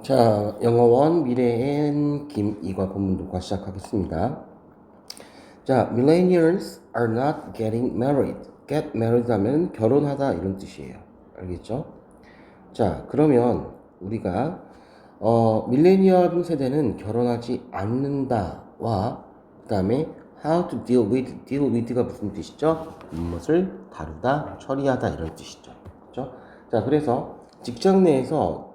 자, 영어원 미래엔 김이과 본문 녹화 시작하겠습니다. 자, millennials are not getting married. get married 하면 결혼하다 이런 뜻이에요. 알겠죠? 자, 그러면 우리가 밀레니얼 세대는 결혼하지 않는다와 그 다음에 how to deal with가 무슨 뜻이죠? 무엇을 다루다, 처리하다 이런 뜻이죠. 그렇죠? 자, 그래서 직장 내에서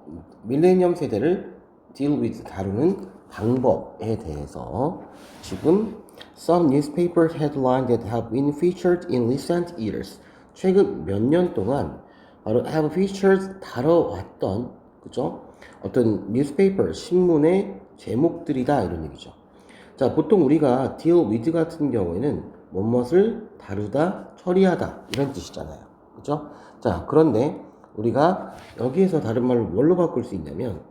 밀레니엄 세대를 deal with 다루는 방법에 대해서 지금 some newspaper headlines that have been featured in recent years 최근 몇 년 동안 바로 have featured 다뤄왔던 그죠? 어떤 newspaper 신문의 제목들이다 이런 얘기죠. 자, 보통 우리가 deal with 같은 경우에는 무엇을 다루다, 처리하다 이런 뜻이잖아요. 그죠? 자, 그런데 우리가 여기에서 다른 말로 뭘로 바꿀 수 있냐면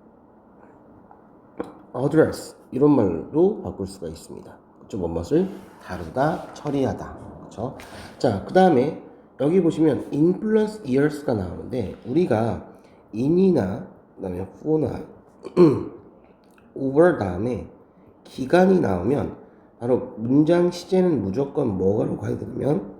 address 이런 말로 바꿀 수가 있습니다. 그죠? 무엇을 다루다, 처리하다. 그죠? 자, 그 다음에 여기 보시면 influence years가 나오는데 우리가 in이나 그다음에 for나 over 다음에 기간이 나오면 바로 문장 시제는 무조건 뭐로 가야 되냐면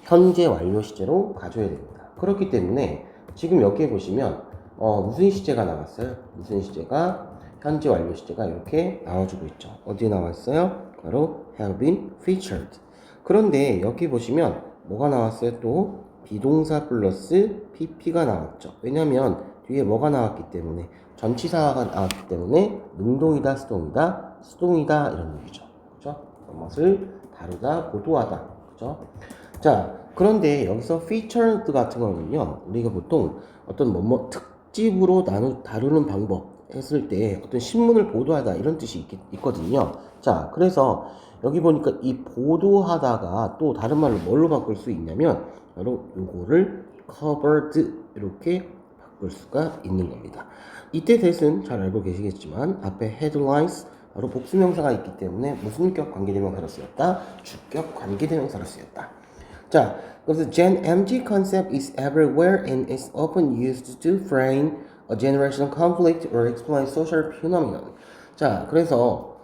현재 완료 시제로 가져야 됩니다. 그렇기 때문에 지금 여기에 보시면 무슨 시제가 나왔어요? 무슨 시제가 현재 완료 시제가 이렇게 나와주고 있죠. 어디에 나왔어요? 바로 have been featured. 그런데 여기 보시면 뭐가 나왔어요? 또 비동사 플러스 pp가 나왔죠. 왜냐면 뒤에 뭐가 나왔기 때문에 전치사가 나왔기 때문에 능동이다, 수동이다 이런 얘기죠. 그죠? 무엇을 다루다, 보도하다. 그죠? 자, 그런데 여기서 featured 같은 거는요, 우리가 보통 어떤 뭐뭐 특집으로 다루는 방법 했을 때 어떤 신문을 보도하다 이런 뜻이 있거든요. 자, 그래서 여기 보니까 이 보도하다가 또 다른 말로 뭘로 바꿀 수 있냐면 바로 요거를 covered 이렇게 바꿀 수가 있는 겁니다. 이때 대신 잘 알고 계시겠지만 앞에 headlines 바로 복수명사가 있기 때문에 무슨 격 관계대명사로 쓰였다? 주격 관계대명사로 쓰였다. 자, 그래서 Gen MG concept is everywhere and is often used to frame a generational conflict or explain social phenomenon. 자, 그래서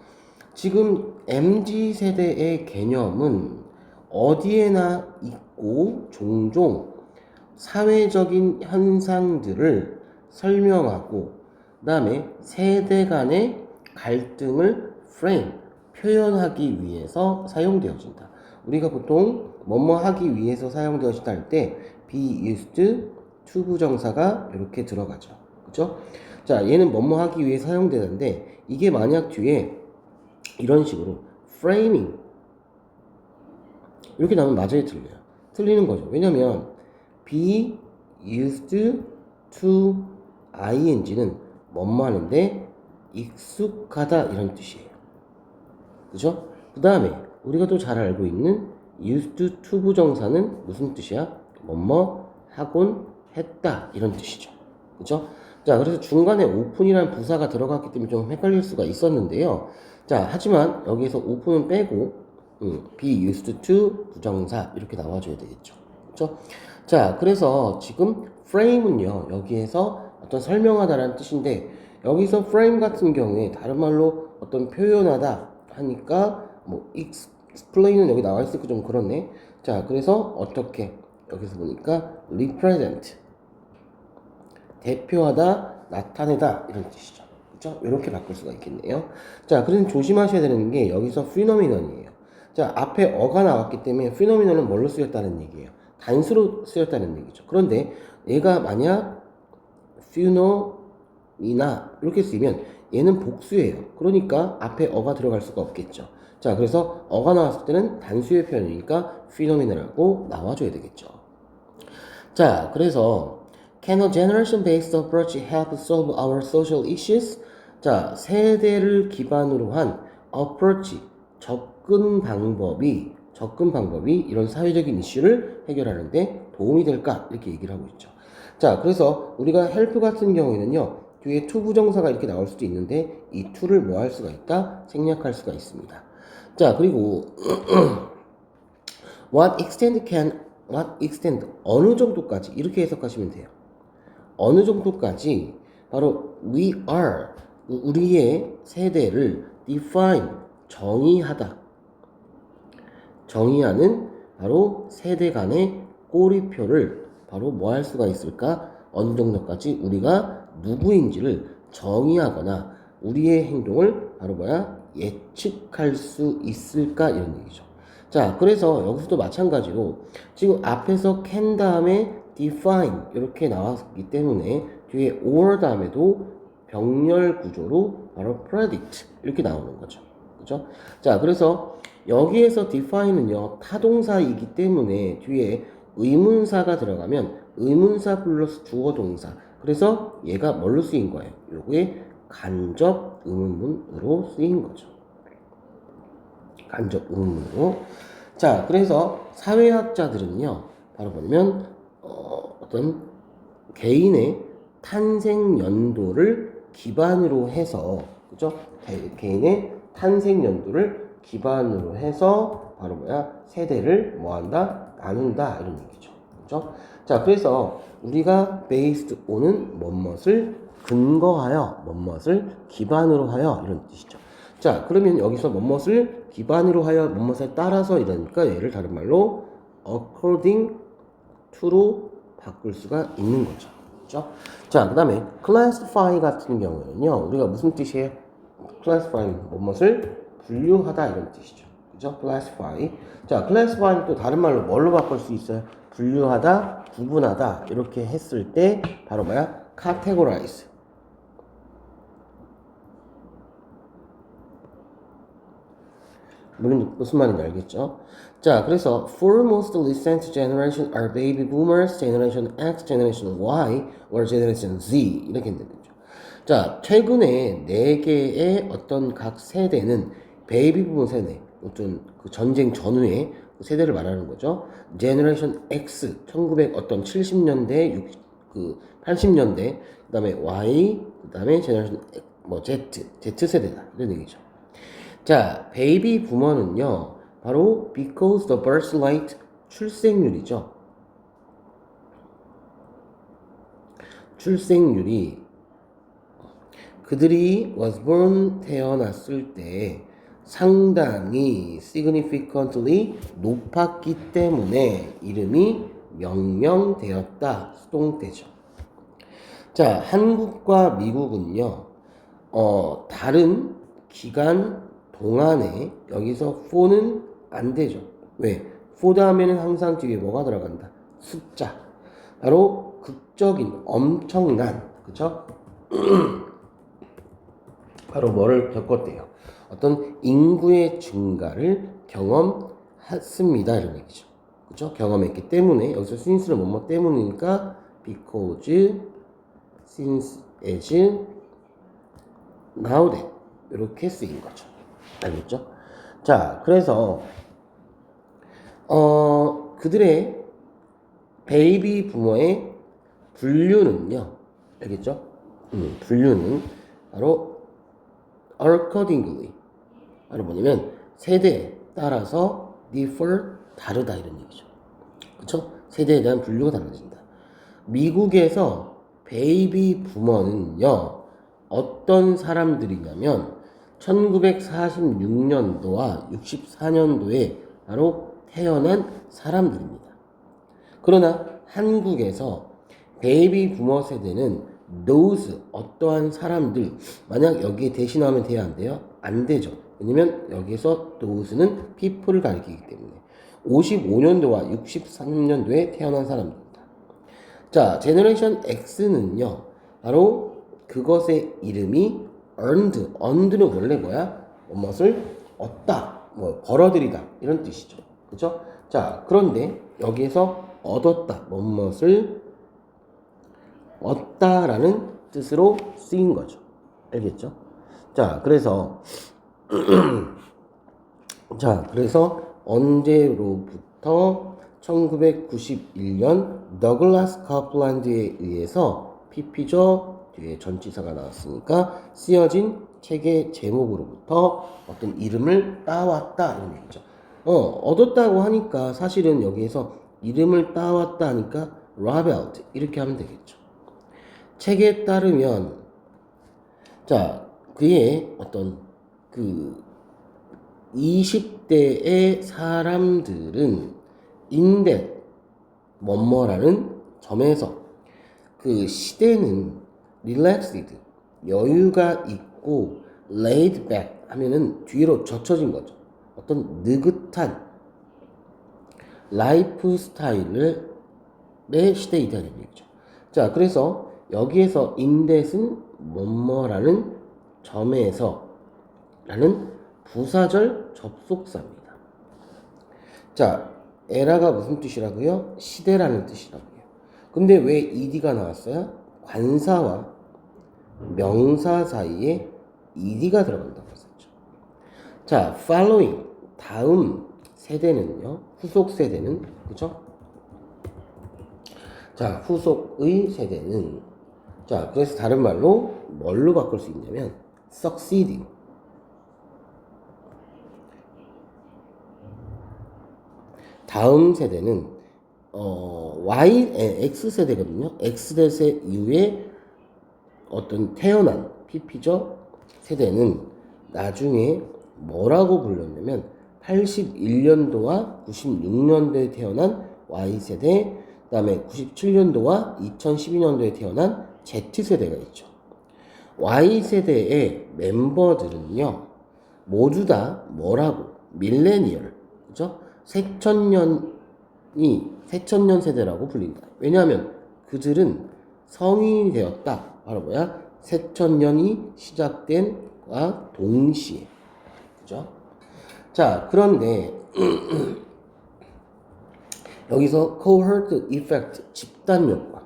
지금 MG 세대의 개념은 어디에나 있고 종종 사회적인 현상들을 설명하고 그다음에 세대 간의 갈등을 frame, 표현하기 위해서 사용되어진다. 우리가 보통 뭐뭐 하기 위해서 사용되어진다 할 때 be used to 부정사가 이렇게 들어가죠. 그죠? 자, 얘는 뭐뭐 하기 위해 사용되는데 이게 만약 뒤에 이런 식으로 framing 이렇게 나오면 맞아요, 틀려요? 틀리는 거죠. 왜냐면 be used to ing는 뭐뭐 하는데 익숙하다 이런 뜻이에요. 그죠? 그 다음에 우리가 또 잘 알고 있는 used to 부정사는 무슨 뜻이야? 뭐뭐 하곤 했다 이런 뜻이죠. 그죠? 자, 그래서 중간에 open이라는 부사가 들어갔기 때문에 좀 헷갈릴 수가 있었는데요. 자, 하지만 여기에서 open은 빼고 be used to 부정사 이렇게 나와줘야 되겠죠. 그죠? 자, 그래서 지금 frame은요 여기에서 어떤 설명하다라는 뜻인데 여기서 frame 같은 경우에 다른 말로 어떤 표현하다 하니까 뭐 explain은 여기 나와 있으니까 좀 그렇네. 자, 그래서 어떻게 여기서 보니까 represent 대표하다, 나타내다 이런 뜻이죠. 그렇죠? 이렇게 바꿀 수가 있겠네요. 자, 그래서 조심하셔야 되는 게 여기서 phenomenon이에요. 자, 앞에 어가 나왔기 때문에 phenomenon은 뭘로 쓰였다는 얘기예요? 단수로 쓰였다는 얘기죠. 그런데 얘가 만약 phenomena 이렇게 쓰면 얘는 복수예요. 그러니까 앞에 어가 들어갈 수가 없겠죠. 자, 그래서 어가 나왔을 때는 단수의 표현이니까 phenomenal하고 나와줘야 되겠죠. 자, 그래서 Can a generation-based approach help solve our social issues? 자, 세대를 기반으로 한 approach, 접근 방법이 이런 사회적인 이슈를 해결하는데 도움이 될까? 이렇게 얘기를 하고 있죠. 자, 그래서 우리가 help 같은 경우에는요, 뒤에 to 부정사가 이렇게 나올 수도 있는데 이 to를 뭐 할 수가 있다? 생략할 수가 있습니다. 자, 그리고 what extent 어느 정도까지 이렇게 해석하시면 돼요. 어느 정도까지 바로 we are, 우리의 세대를 define, 정의하다. 정의하는 바로 세대 간의 꼬리표를 바로 뭐 할 수가 있을까? 어느 정도까지 우리가 누구인지를 정의하거나 우리의 행동을 바로 뭐야? 예측할 수 있을까? 이런 얘기죠. 자, 그래서 여기서도 마찬가지로 지금 앞에서 can 다음에 define 이렇게 나왔기 때문에 뒤에 or 다음에도 병렬 구조로 바로 predict 이렇게 나오는 거죠. 그죠? 자, 그래서 여기에서 define은요, 타동사이기 때문에 뒤에 의문사가 들어가면 의문사 플러스 주어 동사. 그래서 얘가 뭘로 쓰인 거예요? 요게 간접 의문문으로 쓰인 거죠. 간접 의문문으로. 자, 그래서 사회학자들은요, 바로 뭐냐면, 어떤 개인의 탄생 연도를 기반으로 해서, 그죠? 개인의 탄생 연도를 기반으로 해서 바로 뭐야? 세대를 뭐 한다? 나눈다. 이런 얘기죠. 그죠? 자, 그래서 우리가 based on은 뭐뭇을 근거하여, 뭐뭇을 기반으로 하여 이런 뜻이죠. 자, 그러면 여기서 뭐뭇을 기반으로 하여, 뭐뭇에 따라서 이러니까 얘를 다른 말로 according to로 바꿀 수가 있는 거죠. 그죠? 자, 그 다음에 classify 같은 경우에는요, 우리가 무슨 뜻이에요? classify, 뭐뭇을 분류하다 이런 뜻이죠. 그죠? classify. 자, classify는 또 다른 말로 뭘로 바꿀 수 있어요? 분류하다, 구분하다 이렇게 했을 때 바로 뭐야? categorize. 물론 무슨 말인지 알겠죠? 자, 그래서 for most recent generation are baby boomers, generation X, generation Y, or generation Z 이렇게 되는 거죠. 자, 최근에 4개의 어떤 각 세대는 베이비 부모 세대, 어떤 그 전쟁 전후의 그 세대를 말하는 거죠. 제너레이션 X, 1900 어떤 70년대, 80년대, 그 다음에 Y, 그 다음에 제너레이션 뭐 Z 세대다 이런 얘기죠. 자, 베이비 부모는요, 바로 because the birth rate, 출생률이죠. 출생률이 그들이 was born, 태어났을 때 상당히 significantly 높았기 때문에 이름이 명명되었다. 수동태죠. 자, 한국과 미국은요, 다른 기간 동안에 여기서 for는 안 되죠. 왜? for 다음에는 항상 뒤에 뭐가 들어간다? 숫자. 바로 극적인, 엄청난, 그쵸? 바로 뭐를 겪었대요? 어떤 인구의 증가를 경험했습니다. 이런 얘기죠. 그쵸? 경험했기 때문에, 여기서 since는 뭐뭐 때문이니까, because, since, as, now that. 이렇게 쓰인 거죠. 알겠죠? 자, 그래서, 그들의 베이비 부모의 분류는요. 알겠죠? 분류는 바로 accordingly. 바로 뭐냐면 세대에 따라서 differ, 다르다 이런 얘기죠. 그쵸? 세대에 대한 분류가 달라진다. 미국에서 베이비 부모는요. 어떤 사람들이냐면 1946년도와 64년도에 바로 태어난 사람들입니다. 그러나 한국에서 베이비 부모 세대는 those, 어떠한 사람들, 만약 여기에 대신하면 돼야 안 돼요? 안 되죠. 왜냐면 여기서 those는 people을 가리키기 때문에 55년도와 63년도에 태어난 사람입니다. 자, 제너레이션 X는요, 바로 그것의 이름이 earned는 원래 뭐야? 무엇을 얻다, 뭐 벌어들이다 이런 뜻이죠. 그죠? 자, 그런데 여기에서 얻었다, 무엇을 얻다라는 뜻으로 쓰인 거죠. 알겠죠? 자, 그래서 자, 그래서 언제로부터 1991년 더글라스 커플란드에 의해서 PP죠. 뒤에 전치사가 나왔으니까 쓰여진 책의 제목으로부터 어떤 이름을 따왔다 이런 얘기죠. 얻었다고 하니까 사실은 여기에서 이름을 따왔다 하니까 raveled 이렇게 하면 되겠죠. 책에 따르면 자, 그의 어떤 그 20대의 사람들은 인데 뭐뭐라는 점에서 그 시대는 relaxed, 여유가 있고 laid back 하면은 뒤로 젖혀진 거죠. 어떤 느긋한 라이프 스타일의 시대이다는 얘기죠. 자, 그래서 여기에서 인댓은 뭐뭐라는 점에서 라는 부사절 접속사입니다. 자, 에라가 무슨 뜻이라고요? 시대라는 뜻이라고요. 근데 왜 ed가 나왔어요? 관사와 명사 사이에 ed가 들어간다고 했었죠. 자, following, 다음 세대는요, 후속 세대는, 그죠? 자, 후속의 세대는, 자, 그래서 다른 말로 뭘로 바꿀 수 있냐면 succeeding, 다음 세대는 X 세대거든요. X 세대 이후에 어떤 태어난 PP죠. 세대는 나중에 뭐라고 불렸냐면 81년도와 96년도에 태어난 Y세대, 그 다음에 97년도와 2012년도에 태어난 Z세대가 있죠. Y세대의 멤버들은요, 모두 다 뭐라고? 밀레니얼, 그죠? 새천년 세대라고 불린다. 왜냐하면 그들은 성인이 되었다. 바로 뭐야? 새천년이 시작된과 동시에. 그죠? 자, 그런데 여기서 cohort effect, 집단 효과.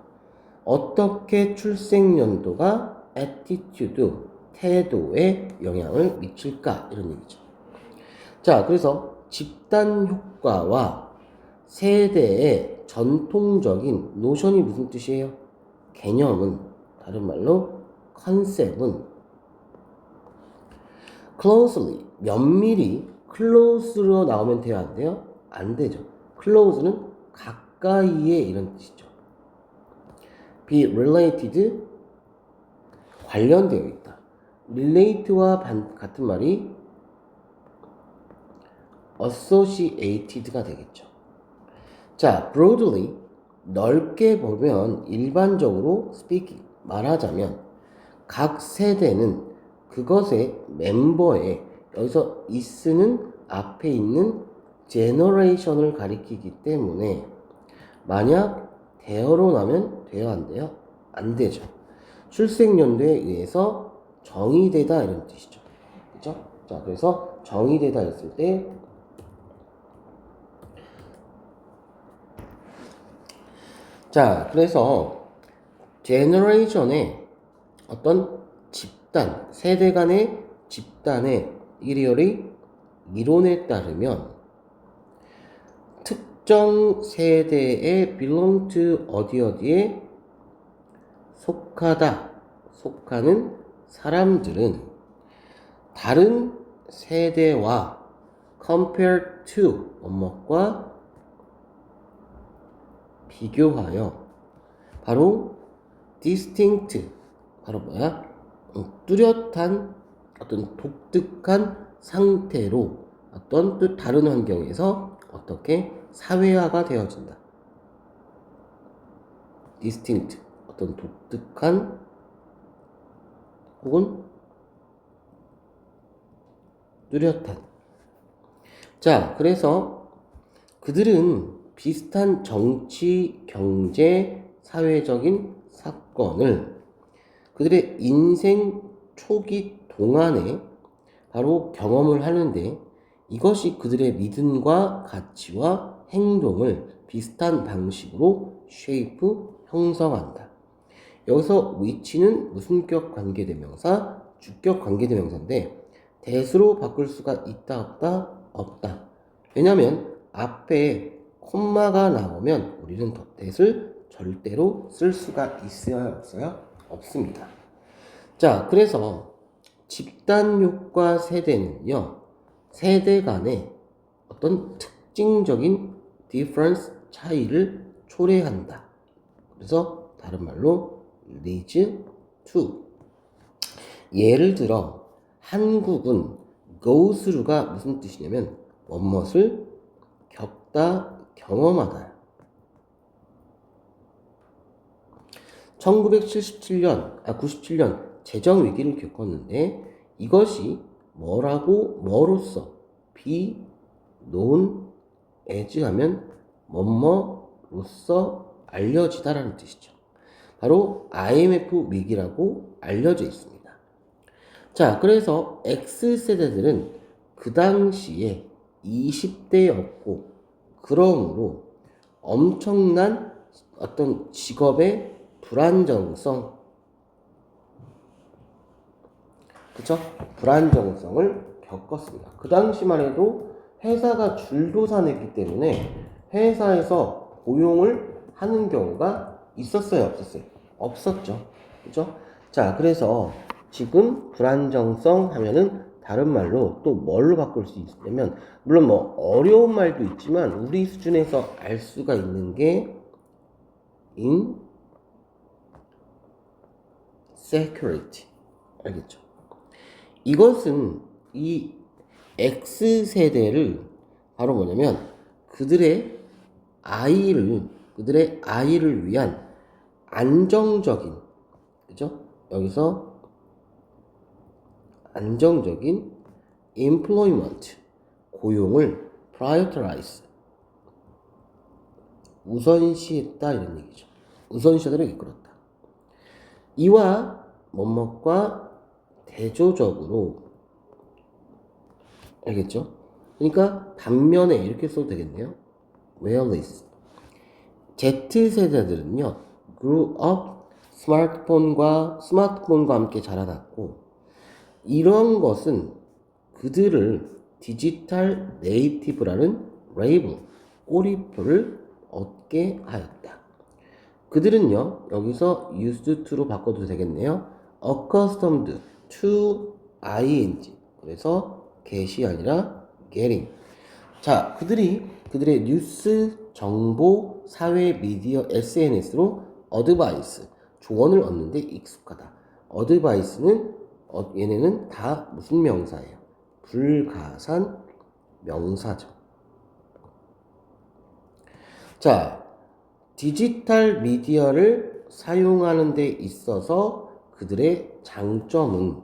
어떻게 출생연도가 attitude, 태도에 영향을 미칠까? 이런 얘기죠. 자, 그래서 집단 효과와 세대의 전통적인 노션이 무슨 뜻이에요? 개념은, 다른 말로 컨셉은 closely, 면밀히, close로 나오면 돼요? 안 돼요? 안 되죠. close는 가까이에 이런 뜻이죠. be related, 관련되어 있다. relate와 같은 말이 associated가 되겠죠. 자, broadly, 넓게 보면, 일반적으로 speaking, 말하자면 각 세대는 그것의 멤버에, 여기서 is는 앞에 있는 generation을 가리키기 때문에 만약 대어로 나면 돼요? 안 돼요? 안 되죠. 출생연도에 의해서 정의되다 이런 뜻이죠. 그죠? 자, 그래서 정의되다 했을 때, 자, 그래서 제너레이션의 어떤 집단, 세대 간의 집단의 이론에 따르면 특정 세대에 belong to 어디에 속하는 사람들은 다른 세대와 compared to 뭐뭐과 비교하여 바로 distinct, 바로 뭐야? 뚜렷한 어떤 독특한 상태로 어떤 또 다른 환경에서 어떻게 사회화가 되어진다. distinct, 어떤 독특한 혹은 뚜렷한. 자, 그래서 그들은 비슷한 정치, 경제, 사회적인 사건을 그들의 인생 초기 동안에 바로 경험을 하는데, 이것이 그들의 믿음과 가치와 행동을 비슷한 방식으로 쉐이프, 형성한다. 여기서 which는 무슨격 관계대명사, 주격 관계대명사인데 대수로 바꿀 수가 있다 없다? 없다. 왜냐하면 앞에 콤마가 나오면 우리는 that을 절대로 쓸 수가 있어요? 없어요? 없습니다. 자, 그래서 집단 효과 세대는요, 세대 간의 어떤 특징적인 difference, 차이를 초래한다. 그래서 다른 말로 leads to. 예를 들어 한국은 go through가 무슨 뜻이냐면 무엇을 겪다, 경험하다. 97년 재정 위기를 겪었는데 이것이 뭐로서 be known as 하면 뭐뭐로서 알려지다라는 뜻이죠. 바로 IMF 위기라고 알려져 있습니다. 자, 그래서 X세대들은 그 당시에 20대였고 그러므로 엄청난 어떤 직업의 불안정성, 그쵸? 불안정성을 겪었습니다. 그 당시만 해도 회사가 줄도산했기 때문에 회사에서 고용을 하는 경우가 있었어요, 없었어요? 없었죠. 그죠? 자, 그래서 지금 불안정성 하면은 다른 말로 또 뭘로 바꿀 수 있냐면, 물론 뭐 어려운 말도 있지만 우리 수준에서 알 수가 있는 게 insecurity. 알겠죠? 이것은 이 X세대를 바로 뭐냐면 그들의 아이를 위한 안정적인, 그죠? 여기서 안정적인 employment, 고용을 prioritize, 우선시했다 이런 얘기죠. 우선시하도록 이끌었다. 이와 뭐뭐과 대조적으로, 알겠죠? 그러니까 반면에 이렇게 써도 되겠네요. whereas Z세대들은요 grew up 스마트폰과 함께 자라났고, 이런 것은 그들을 디지털 네이티브라는 레이블, 꼬리표를 얻게 하였다. 그들은요, 여기서 used to로 바꿔도 되겠네요. accustomed to ing. 그래서 get이 아니라 getting. 자, 그들의 뉴스, 정보, 사회, 미디어, SNS로 advice, 조언을 얻는데 익숙하다. advice는 얘네는 다 무슨 명사예요? 불가산 명사죠. 자, 디지털 미디어를 사용하는 데 있어서 그들의 장점은,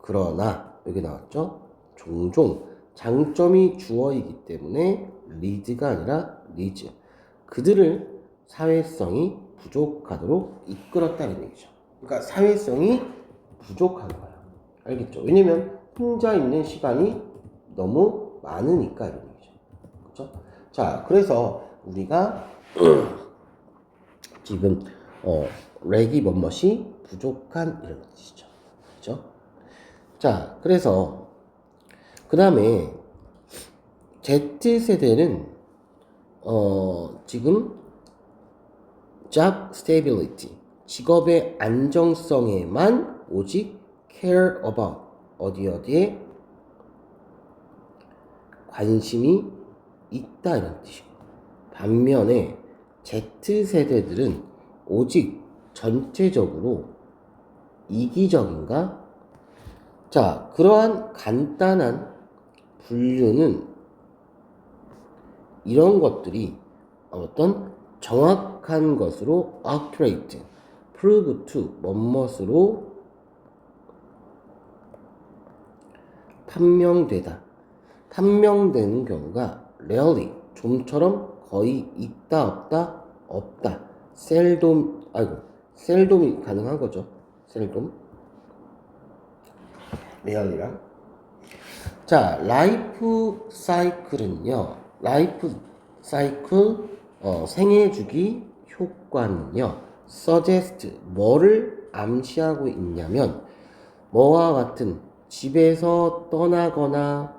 그러나 여기 나왔죠? 종종 장점이 주어이기 때문에 리드가 아니라 리즈, 그들을 사회성이 부족하도록 이끌었다는 얘기죠. 그러니까 사회성이 부족한 거예요. 알겠죠? 왜냐면 혼자 있는 시간이 너무 많으니까 이런 얘기죠. 그렇죠? 자, 그래서 우리가 지금 렉이 뭐뭇이 부족한 이런 뜻이죠. 그렇죠? 자, 그래서 그 다음에 Z세대는 지금 job stability, 직업의 안정성에만 오직 care about, 어디에 관심이 있다 이런 뜻이고, 반면에 Z세대들은 오직 전체적으로 이기적인가? 자, 그러한 간단한 분류는 이런 것들이 어떤 정확한 것으로 accurate, prove to, 뭐뭇으로 판명되는 경우가 rarely, 좀처럼, 거의, 있다 없다 셀돔이 가능한 거죠. 셀돔, rarely랑. 자, 라이프 사이클은요, 생애 주기 효과는요, suggest, 뭐를 암시하고 있냐면, 뭐와 같은 집에서 떠나거나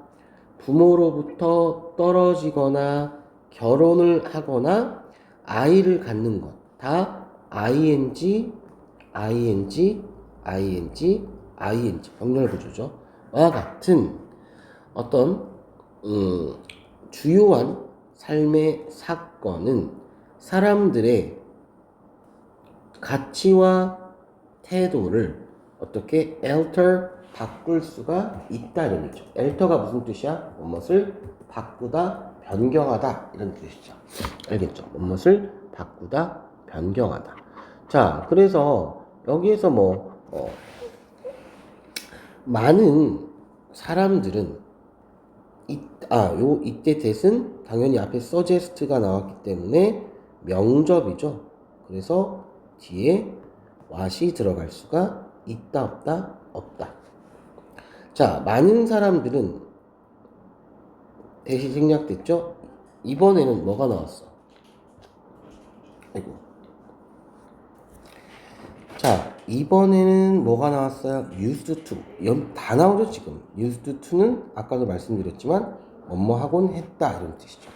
부모로부터 떨어지거나 결혼을 하거나 아이를 갖는 것, 다 ing 병렬 구조죠. 와 같은 어떤 주요한 삶의 사건은 사람들의 가치와 태도를 어떻게 alter 바꿀 수가 있다 이런 얘기죠. alter가 무슨 뜻이야? 무엇을 바꾸다, 변경하다 이런 뜻이죠. 알겠죠? 무엇을 바꾸다, 변경하다. 자, 그래서 여기에서 많은 사람들은 이때 that은 당연히 앞에 suggest가 나왔기 때문에 명접이죠. 그래서 뒤에 what이 들어갈 수가 있다, 없다, 없다. 자, 많은 사람들은 that이 생략됐죠? 이번에는 뭐가 나왔어? 아이고. 자, 이번에는 뭐가 나왔어요? used to. 다 나오죠, 지금. used to는 아까도 말씀드렸지만, 뭐뭐하곤 했다, 이런 뜻이죠.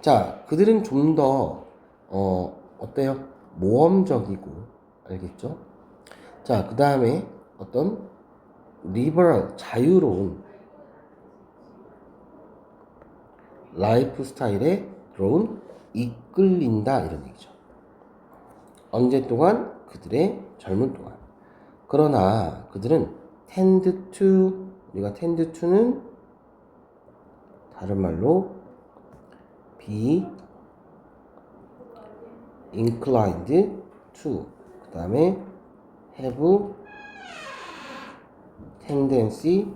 자, 그들은 좀 더, 어때요? 모험적이고, 알겠죠? 자, 그 다음에 어떤 liberal, 자유로운 라이프 스타일에 들어온 이끌린다, 이런 얘기죠. 언제 동안? 그들의 젊은 동안. 그러나 그들은 tend to, 우리가 tend to는 다른 말로 be inclined to, 그 다음에 have tendency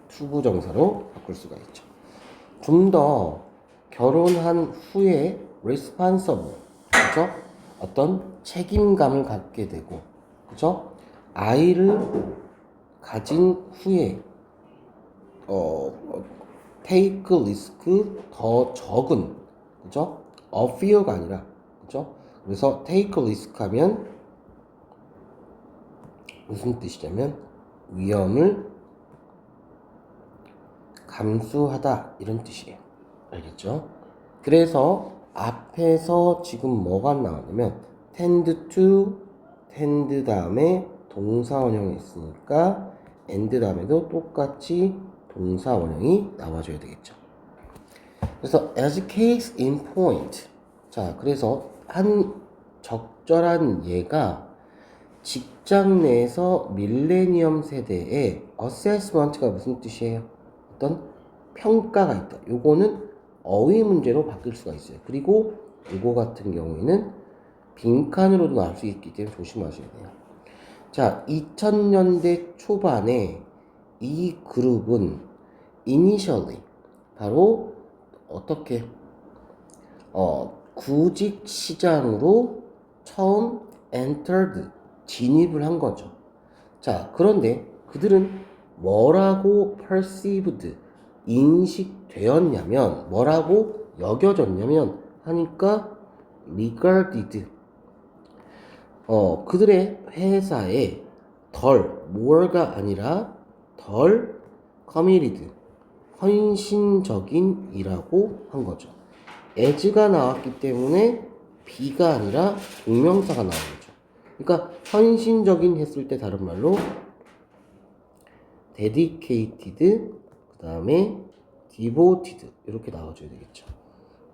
to 부정사로 바꿀 수가 있죠. 좀 더 결혼한 후에 responsible, 그죠? 어떤 책임감을 갖게 되고, 그죠? 아이를 가진 후에 take risk, 더 적은, 그죠? a fear가 아니라, 그죠? 그래서 take risk 하면 무슨 뜻이냐면 위험을 감수하다 이런 뜻이에요. 알겠죠? 그래서 앞에서 지금 뭐가 나왔냐면 tend to, tend 다음에 동사 원형이 있으니까 and 다음에도 똑같이 동사 원형이 나와줘야 되겠죠. 그래서 as case in point. 자, 그래서 한 적절한 예가 직장 내에서 밀레니엄 세대의 assessment가 무슨 뜻이에요? 어떤 평가가 있다. 요거는 어휘 문제로 바뀔 수가 있어요. 그리고 이거 같은 경우에는 빈칸으로도 나올 수 있기 때문에 조심하셔야 돼요. 자, 2000년대 초반에 이 그룹은 initially 바로 어떻게 구직 시장으로 처음 entered, 진입을 한 거죠. 자, 그런데 그들은 뭐라고 perceived, 인식되었냐면, 뭐라고 여겨졌냐면 하니까 regarded, 그들의 회사에 덜, more가 아니라 덜 committed, 헌신적인이라고 한 거죠. as가 나왔기 때문에 be가 아니라 동명사가 나온 거죠. 그러니까 헌신적인 했을 때 다른 말로 dedicated, 그 다음에 devoted 이렇게 나와줘야 되겠죠.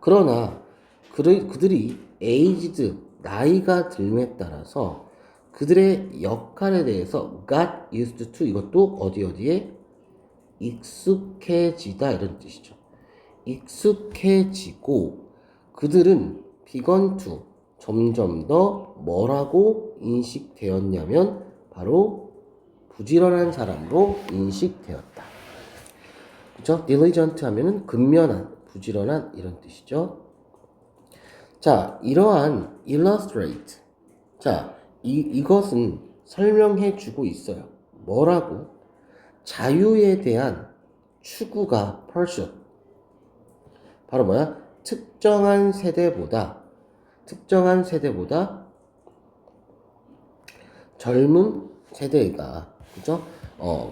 그러나 그들이 aged, 나이가 들음에 따라서 그들의 역할에 대해서 got used to, 이것도 어디에 익숙해지다 이런 뜻이죠. 익숙해지고 그들은 begun to, 점점 더 뭐라고 인식되었냐면 바로 부지런한 사람으로 인식되었다. 그죠? diligent 하면은 근면한, 부지런한 이런 뜻이죠. 자, 이러한 illustrate. 자, 이것은 설명해 주고 있어요. 뭐라고? 자유에 대한 추구가 pursuit. 바로 뭐야? 특정한 세대보다 젊은 세대가, 그죠?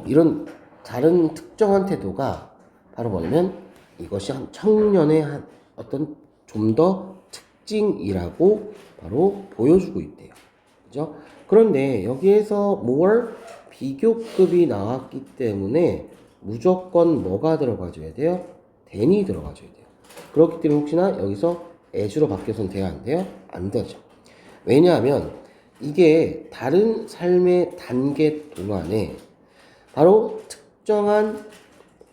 이런 다른 특정한 태도가 바로 뭐냐면 이것이 한 청년의 한 어떤 좀 더 특징이라고 바로 보여주고 있대요. 그죠? 그런데 여기에서 more 비교급이 나왔기 때문에 무조건 뭐가 들어가줘야 돼요? than이 들어가줘야 돼요. 그렇기 때문에 혹시나 여기서 as로 바뀌어서는 돼야 안 돼요? 안 되죠. 왜냐하면 이게 다른 삶의 단계 동안에 바로 특정한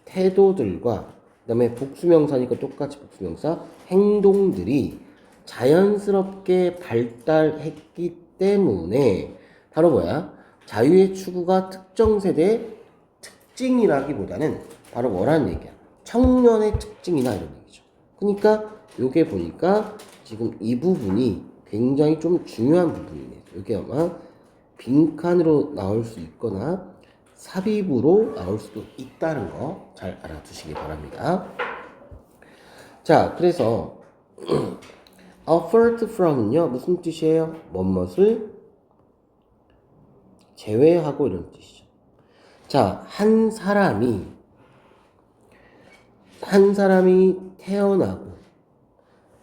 태도들과 그다음에 복수명사니까 똑같이 복수명사 행동들이 자연스럽게 발달했기 때문에 바로 뭐야? 자유의 추구가 특정 세대의 특징이라기보다는 바로 뭐라는 얘기야? 청년의 특징이나 이런 얘기죠. 그러니까 요게 보니까 지금 이 부분이 굉장히 좀 중요한 부분이네요. 요게 아마 빈칸으로 나올 수 있거나 삽입으로 나올 수도 있다는 거 잘 알아두시기 바랍니다. 자, 그래서 apart from은요 무슨 뜻이에요? 뭐뭇을 제외하고 이런 뜻이죠. 자, 한 사람이 태어나고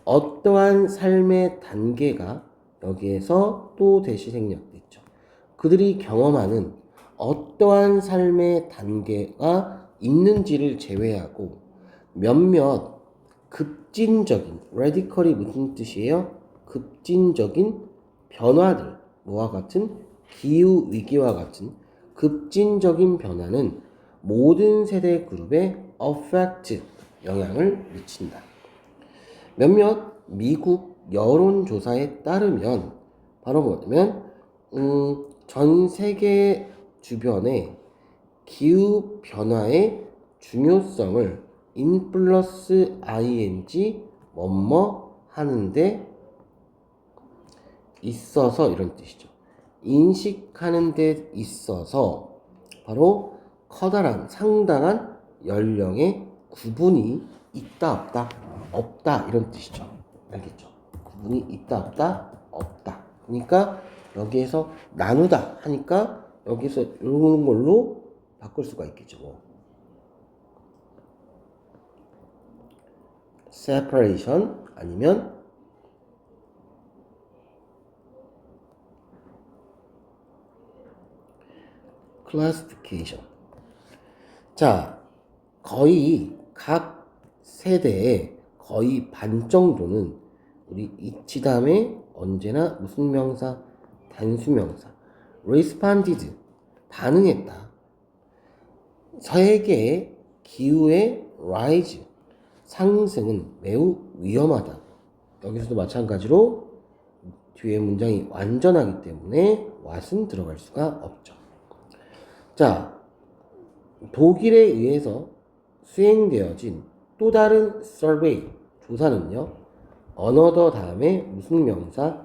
어떠한 삶의 단계가 여기에서 또 대시 생략됐죠. 그들이 경험하는 어떠한 삶의 단계가 있는지를 제외하고 몇몇 급진적인, radical이 무슨 뜻이에요? 급진적인 변화들, 뭐와 같은 기후 위기와 같은 급진적인 변화는 모든 세대 그룹에 affect, 영향을 미친다. 몇몇 미국 여론조사에 따르면 바로 뭐냐면 전 세계 주변에 기후 변화의 중요성을 in 플러스 ing 뭐뭐 하는데 있어서 이런 뜻이죠. 인식하는 데 있어서 바로 커다란 상당한 연령의 구분이 있다 없다 없다 이런 뜻이죠. 알겠죠? 구분이 있다 없다 없다. 그러니까 여기에서 나누다 하니까 여기서 이런 걸로 바꿀 수가 있겠죠. 뭐. separation 아니면 classification. 자, 거의 각 세대의 거의 반 정도는 우리 이치담에 언제나 무슨 명사? 단수명사. responded. 반응했다. 세계의 기후의 rise. 상승은 매우 위험하다. 여기서도 마찬가지로 뒤에 문장이 완전하기 때문에 what은 들어갈 수가 없죠. 자, 독일에 의해서 수행되어진 또 다른 survey, 조사는요. another 다음에 무슨 명사?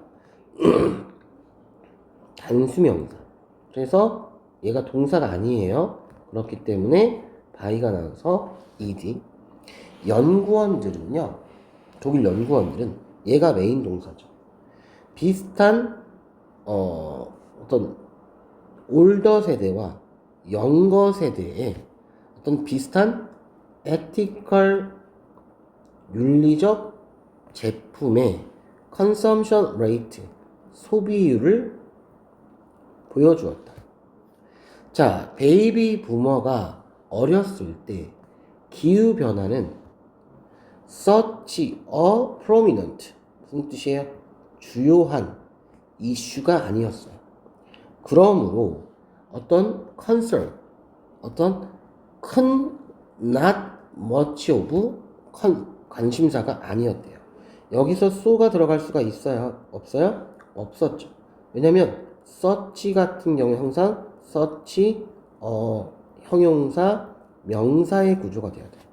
단수명사. 그래서 얘가 동사가 아니에요. 그렇기 때문에 by가 나와서 ed. 연구원들은요. 독일 연구원들은 얘가 메인 동사죠. 비슷한 어떤 올더 세대와 영거 세대의 어떤 비슷한 ethical 윤리적 제품의 consumption rate 소비율을 보여주었다. 자, 베이비 부머가 어렸을 때 기후 변화는 such a prominent 무슨 뜻이에요? 주요한 이슈가 아니었어요. 그러므로 어떤 concern, 어떤 큰 not much of 관심사가 아니었대요. 여기서 so가 들어갈 수가 있어요? 없어요? 없었죠. 왜냐면 such 같은 경우에 항상 such 형용사, 명사의 구조가 되어야 돼요.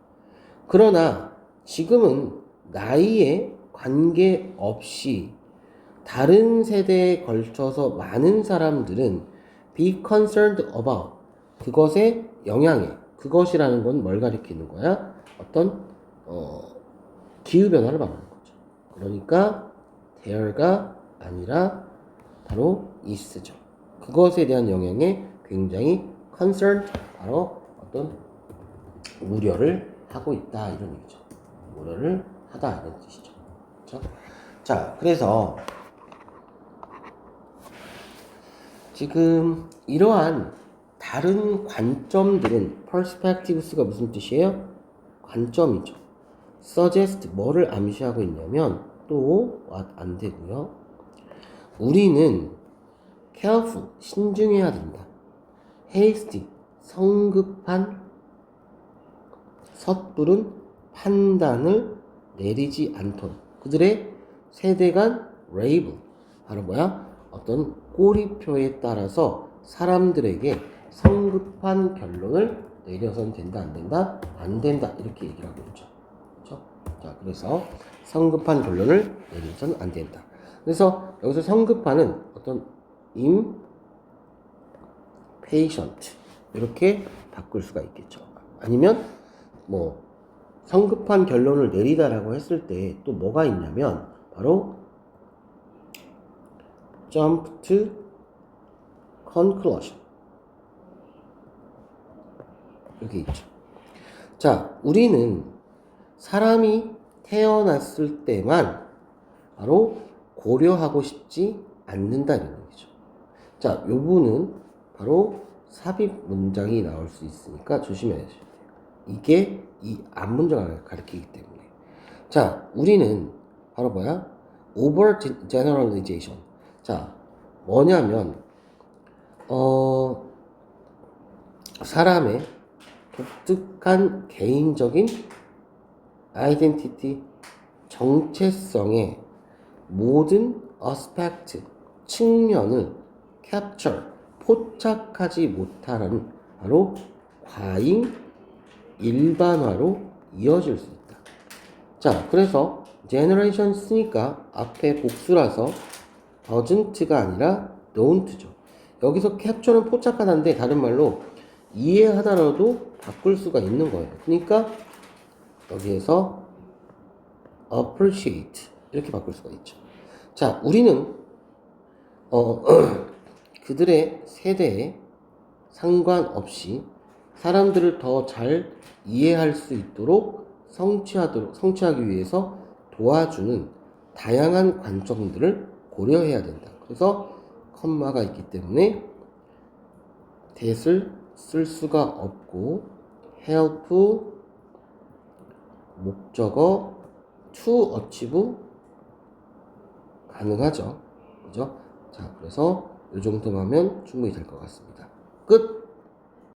그러나 지금은 나이에 관계없이 다른 세대에 걸쳐서 많은 사람들은 be concerned about 그것의 영향에 그것이라는 건 뭘 가리키는 거야? 어떤 기후변화를 말하는 거죠. 그러니까 there가 아니라 바로 is죠. 그것에 대한 영향에 굉장히 concerned, 바로 어떤 우려를 하고 있다 이런 얘기죠. 우려를 하다 이런 뜻이죠. 그렇죠? 자, 그래서 지금 이러한 다른 관점들은 perspectives가 무슨 뜻이에요? 관점이죠. suggest 뭐를 암시하고 있냐면 또 what 안 되고요. 우리는 careful, 신중해야 된다. hasty, 성급한, 섣부른 판단을 내리지 않도록. 그들의 세대 간 레이블, 바로 뭐야? 어떤 꼬리표에 따라서 사람들에게 성급한 결론을 내려선 된다, 안 된다? 안 된다. 이렇게 얘기를 하고 있죠. 그렇죠? 자, 그래서 성급한 결론을 내려선 안 된다. 그래서 여기서 성급한은 어떤 impatient 이렇게 바꿀 수가 있겠죠. 아니면 뭐 성급한 결론을 내리다라고 했을 때 또 뭐가 있냐면 바로 jump to conclusion 이렇게 있죠. 자, 우리는 사람이 태어났을 때만 바로 고려하고 싶지 않는다는 얘기죠. 자, 요 부분은 바로 삽입 문장이 나올 수 있으니까 조심해야 돼요. 이게 이 앞문장을 가리키기 때문에. 자, 우리는 바로 뭐야? over generalization. 자, 뭐냐면 사람의 독특한 개인적인 아이덴티티, 정체성의 모든 어스펙트, 측면을 capture, 포착하지 못하는 바로 과잉 일반화로 이어질 수 있다. 자, 그래서 generation 쓰니까 앞에 복수라서 doesn't가 아니라 don't죠. 여기서 capture는 포착하다인데 다른 말로 이해하다라도 바꿀 수가 있는 거예요. 그러니까 여기에서 appreciate 이렇게 바꿀 수가 있죠. 자, 우리는 그들의 세대에 상관없이 사람들을 더 잘 이해할 수 있도록 성취하기 위해서 도와주는 다양한 관점들을 고려해야 된다. 그래서 컴마가 있기 때문에 that을 쓸 수가 없고 help 목적어 to achieve 가능하죠. 그죠? 자, 그래서 이 정도만 하면 충분히 될 것 같습니다. 끝!